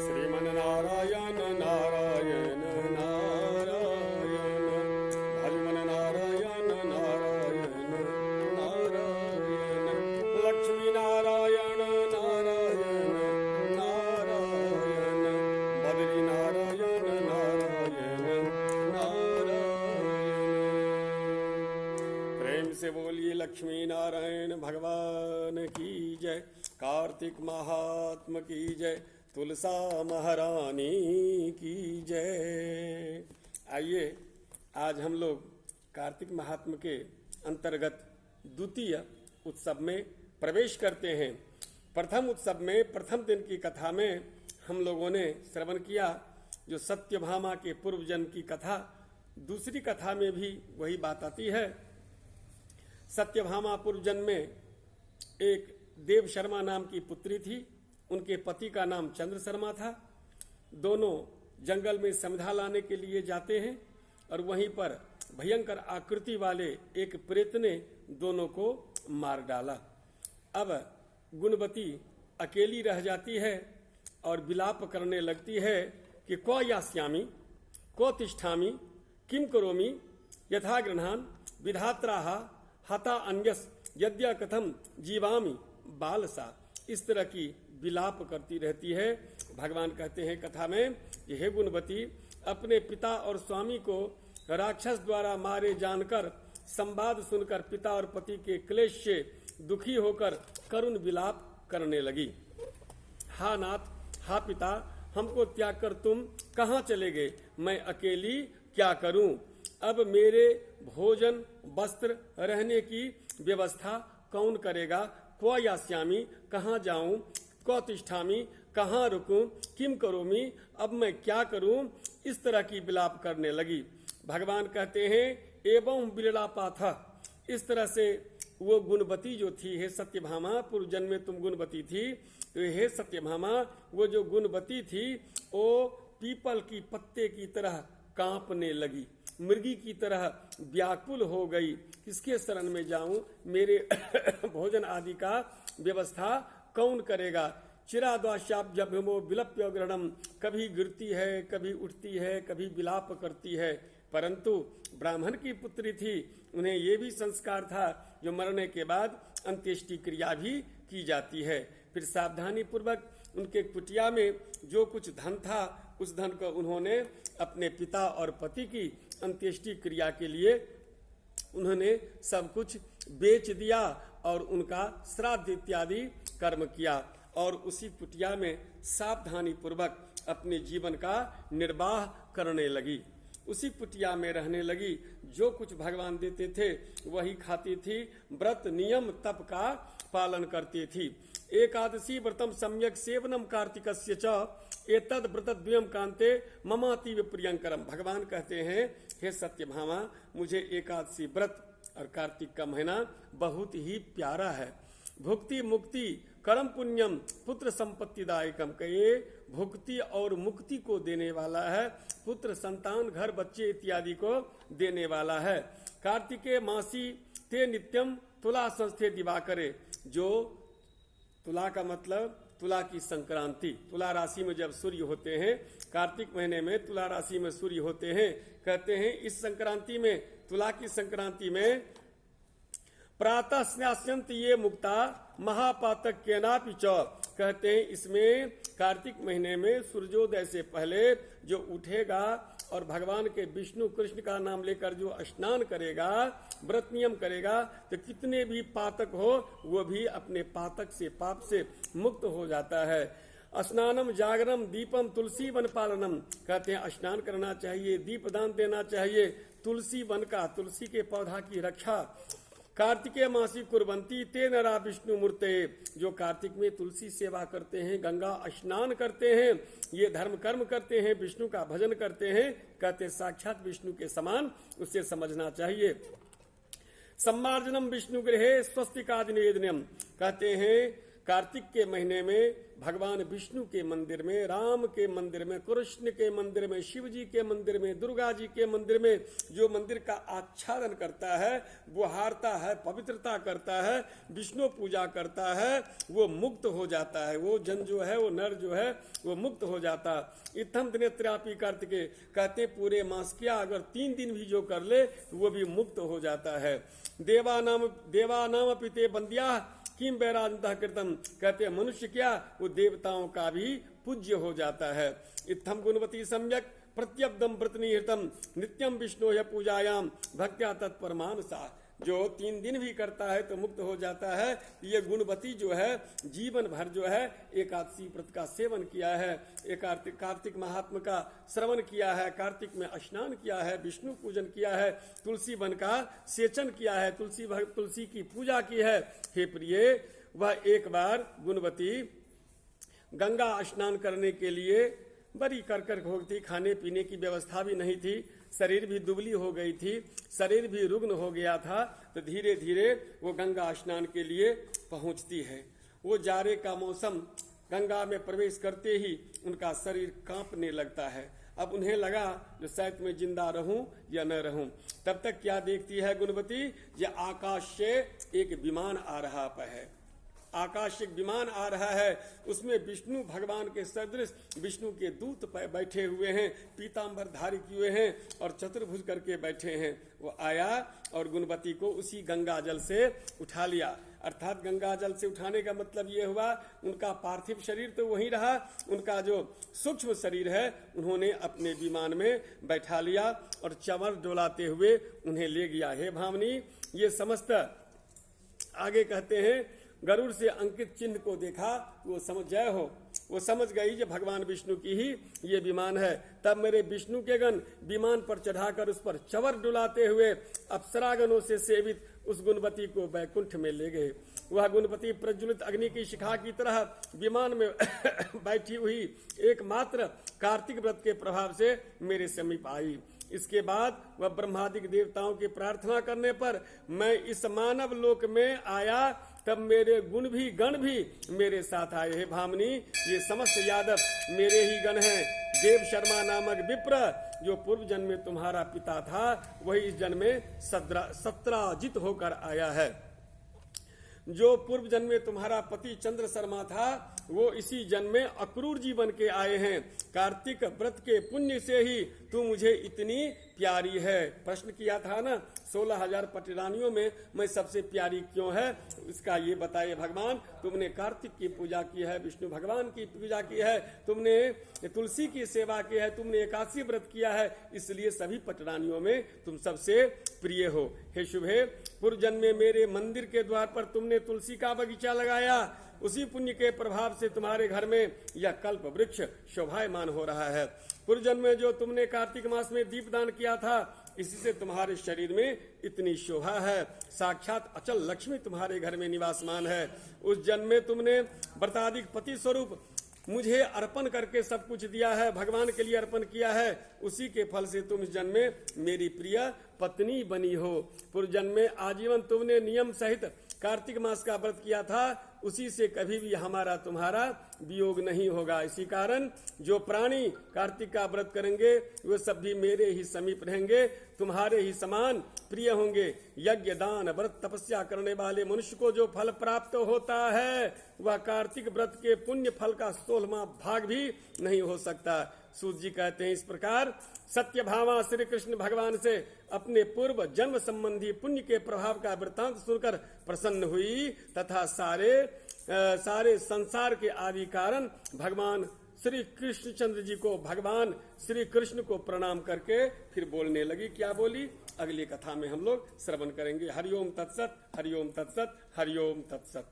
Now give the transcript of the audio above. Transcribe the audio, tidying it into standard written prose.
श्रीमन्नारायण नारायण नारायण भजमन नारायण नारायण नारायण लक्ष्मी नारायण नारायण नारायण बद्री नारायण नारायण नारायण। प्रेम से बोलिए लक्ष्मी नारायण भगवान की जय, कार्तिक महात्मा की जय, तुलसा महारानी की जय। आइए आज हम लोग कार्तिक महात्म्य के अंतर्गत द्वितीय उत्सव में प्रवेश करते हैं। प्रथम उत्सव में प्रथम दिन की कथा में हम लोगों ने श्रवण किया जो सत्यभामा के पूर्व जन्म की कथा। दूसरी कथा में भी वही बात आती है। सत्यभामा पूर्व जन्म में एक देव शर्मा नाम की पुत्री थी। उनके पति का नाम चंद्र शर्मा था। दोनों जंगल में समझा लाने के लिए जाते हैं और वहीं पर भयंकर आकृति वाले एक प्रेत ने दोनों को मार डाला। अब गुणवती अकेली रह जाती है और विलाप करने लगती है कि क्व यास्यामि क्व तिष्ठामि किम करोमि यथा गृह्णान विधात्राः हता अन्यस यद्य कथम जीवामि बालसा। इस तरह की विलाप करती रहती है। भगवान कहते हैं कथा में, हे गुणवती, अपने पिता और स्वामी को राक्षस द्वारा मारे जानकर संवाद सुनकर पिता और पति के क्लेश से दुखी होकर करुण विलाप करने लगी। हा नाथ, हा पिता, हमको त्याग कर तुम कहाँ चले गए? मैं अकेली क्या करूं? अब मेरे भोजन वस्त्र रहने की व्यवस्था कौन करेगा? क्व यास्यामि, कहाँ जाऊं? क्व तिष्ठामि, कहाँ रुकूं? किम करोमि, अब मैं क्या करूं? इस तरह की विलाप करने लगी। भगवान कहते हैं एवं विललापाथ। इस तरह से वो गुणवती जो थी, हे सत्यभामा, पूर्व जन्म में तुम गुणवती थी, तो हे सत्यभामा, वो जो गुणवती थी वो पीपल की पत्ते की तरह कांपने लगी, मृगी की तरह व्याकुल हो गई। किसके शरण में जाऊं? मेरे भोजन आदि का व्यवस्था कौन करेगा? चिराद्वाशाब्जभ्यमो विलप्य ग्रहणम, कभी गिरती है, कभी उठती है, कभी विलाप करती है। परंतु ब्राह्मण की पुत्री थी, उन्हें ये भी संस्कार था जो मरने के बाद अंत्येष्टि क्रिया भी की जाती है। फिर सावधानी पूर्वक उनके कुटिया में जो कुछ धन था उस धन को उन्होंने अपने पिता और पति की अंत्येष्टि क्रिया के लिए उन्होंने सब कुछ बेच दिया और उनका श्राद्ध इत्यादि कर्म किया और उसी कुटिया में सावधानी पूर्वक अपने जीवन का निर्वाह करने लगी। उसी कुटिया में रहने लगी। जो कुछ भगवान देते थे वही खाती थी। व्रत नियम तप का पालन करती थी। एकादशी व्रतम सम्यक सेवनम कार्तिकस्य च एतद व्रतद्वयम कांते ममातीव प्रियंकरम। भगवान कहते हैं हे सत्यभामा, मुझे एकादशी व्रत और कार्तिक का महीना बहुत ही प्यारा है। भुक्ति मुक्ति कर्म पुण्यम पुत्र संपत्तिदायकम, कहे भुक्ति और मुक्ति को देने वाला है, पुत्र संतान घर बच्चे इत्यादि को देने वाला है। कार्तिके मासी ते नित्यम तुला संस्थे दिवाकरे। जो तुला का मतलब तुला की संक्रांति, तुला राशि में जब सूर्य होते हैं, कार्तिक महीने में तुला राशि में सूर्य होते हैं, कहते हैं इस संक्रांति में, तुला की संक्रांति में प्रातः स्नास्यन्त ये मुक्ता महापातक केनापि च। कहते हैं इसमें कार्तिक महीने में सूर्योदय से पहले जो उठेगा और भगवान के विष्णु कृष्ण का नाम लेकर जो स्नान करेगा, व्रत नियम करेगा, तो कितने भी पातक हो वो भी अपने पातक से, पाप से मुक्त हो जाता है। स्नानम जागरम दीपम तुलसी वन पालनम। कहते हैं स्नान करना चाहिए, दीप दान देना चाहिए, तुलसी वन का, तुलसी के पौधा की रक्षा। कार्तिके मासी कुर्बंती ते नरा विष्णु मूर्ते। जो कार्तिक में तुलसी सेवा करते हैं, गंगा स्नान करते हैं, ये धर्म कर्म करते हैं, विष्णु का भजन करते हैं, कहते साक्षात विष्णु के समान उसे समझना चाहिए। सम्मार्जनम विष्णु गृहे स्वस्तिकादि निवेदनम। कहते हैं कार्तिक के महीने में भगवान विष्णु के मंदिर में, राम के मंदिर में, कृष्ण के मंदिर में, शिव जी के मंदिर में, दुर्गा जी के मंदिर में जो मंदिर का आच्छादन करता है, बुहारता है, पवित्रता करता है, विष्णु पूजा करता है, वो मुक्त हो जाता है। वो जन जो है, वो नर जो है, वो मुक्त हो जाता। इत्थम दिनेत्रापि कार्तिके, कहते पूरे मास किया, अगर 3 दिन भी जो कर ले तो वो भी मुक्त हो जाता है। देवानाम अपि ते बंद्या किम वैराजंतः कृतम, कहते हैं मनुष्य क्या, वो देवताओं का भी पूज्य हो जाता है। इत्थम गुणवती सम्यक प्रत्यब्दम व्रतनिहृतम नित्यम विष्णु पूजायाम भक्त्या तत्परमानुसा, जो 3 दिन भी करता है तो मुक्त हो जाता है। ये गुणवती जो है जीवन भर जो है एकादशी व्रत का सेवन किया है, कार्तिक महात्मा का श्रवण किया है, कार्तिक में स्नान किया है, विष्णु पूजन किया है, तुलसी वन का सेचन किया है, तुलसी की पूजा की है। हे प्रिय, वह एक बार गुणवती गंगा स्नान करने के लिए बड़ी करकर हो थी, खाने पीने की व्यवस्था भी नहीं थी, शरीर भी दुबली हो गई थी, शरीर भी रुग्ण हो गया था। तो धीरे धीरे वो गंगा स्नान के लिए पहुंचती है। वो जाड़े का मौसम, गंगा में प्रवेश करते ही उनका शरीर कांपने लगता है। अब उन्हें लगा जो शायद मैं जिंदा रहूं या न रहूं। तब तक क्या देखती है गुणवती, ये आकाश से एक विमान आ रहा है, आकाशिक विमान आ रहा है, उसमें विष्णु भगवान के सदृश विष्णु के दूत बैठे हुए हैं, पीताम्बर धारी किए हैं और चतुर्भुज करके बैठे हैं। वो आया और गुणवती को उसी गंगा जल से उठा लिया। अर्थात गंगा जल से उठाने का मतलब ये हुआ, उनका पार्थिव शरीर तो वहीं रहा, उनका जो सूक्ष्म शरीर है उन्होंने अपने विमान में बैठा लिया और चमर डोलाते हुए उन्हें ले गया। हे भामनी, ये समस्त आगे कहते हैं गरुड़ से अंकित चिन्ह को देखा, वो समझ जय हो, वो समझ गई कि भगवान विष्णु की ही ये विमान है। तब मेरे विष्णु के गण विमान पर चढ़ाकर उस पर चवर डुलाते हुए अप्सरागणों से सेवित उस गुणवती को बैकुंठ में ले गए। वह गुणवती प्रज्वलित अग्नि की शिखा की तरह विमान में बैठी हुई एकमात्र कार्तिक व्रत के प्रभाव से मेरे समीप आई। इसके बाद वह ब्रह्मादिक देवताओं की प्रार्थना करने पर मैं इस मानव लोक में आया, तब मेरे गण भी मेरे साथ आए। हे भामनी, ये समस्त यादव मेरे ही गण हैं। देव शर्मा नामक विप्र जो पूर्व जन्म में तुम्हारा पिता था, वही इस जन्म में सत्राजित होकर आया है। जो पूर्व जन्म में तुम्हारा पति चंद्र शर्मा था, वो इसी जन्म में अक्रूर जी बन के आए हैं। कार्तिक व्रत के पुण्य से ही तू मुझे इतनी प्यारी है। प्रश्न किया था ना, 16,000 पटरानियों में मैं सबसे प्यारी क्यों है, इसका ये बताए भगवान। तुमने कार्तिक की पूजा की है, विष्णु भगवान की पूजा की है, तुमने तुलसी की सेवा की है, तुमने एकादशी व्रत किया है, इसलिए सभी पटरानियों में तुम सबसे प्रिय हो। हे शुभे, पूर्व जन्म में मेरे मंदिर के द्वार पर तुमने तुलसी का बगीचा लगाया, उसी पुण्य के प्रभाव से तुम्हारे घर में यह कल्प वृक्ष शोभायमान हो रहा है। पूर्व जन्म में जो तुमने कार्तिक मास में दीपदान किया था, इसी से तुम्हारे शरीर में इतनी शोभा है। साक्षात अचल लक्ष्मी तुम्हारे घर में निवासमान है। उस जन्म में तुमने व्रतादिक पति स्वरूप मुझे अर्पण करके सब कुछ दिया है, भगवान के लिए अर्पण किया है। उसी के फल से तुम इस जन्म में मेरी प्रिय पत्नी बनी हो। पूर्व जन्म में आजीवन तुमने नियम सहित कार्तिक मास का व्रत किया था, उसी से कभी भी हमारा तुम्हारा वियोग नहीं होगा। इसी कारण जो प्राणी कार्तिक का व्रत करेंगे वे सब भी मेरे ही समीप रहेंगे, तुम्हारे ही समान प्रिय होंगे। यज्ञ दान व्रत तपस्या करने वाले मनुष्य को जो फल प्राप्त होता है, वह कार्तिक व्रत के पुण्य फल का 16वां भाग भी नहीं हो सकता। सूत जी कहते हैं, इस प्रकार सत्य भामा श्री कृष्ण भगवान से अपने पूर्व जन्म संबंधी पुण्य के प्रभाव का वृतांत सुनकर प्रसन्न हुई तथा सारे संसार के आदि कारण भगवान श्री कृष्णचंद्र जी को, भगवान श्री कृष्ण को प्रणाम करके फिर बोलने लगी। क्या बोली, अगली कथा में हम लोग श्रवण करेंगे। हरिओम तत्सत, हरिओम तत्सत, हरिओम तत्सत।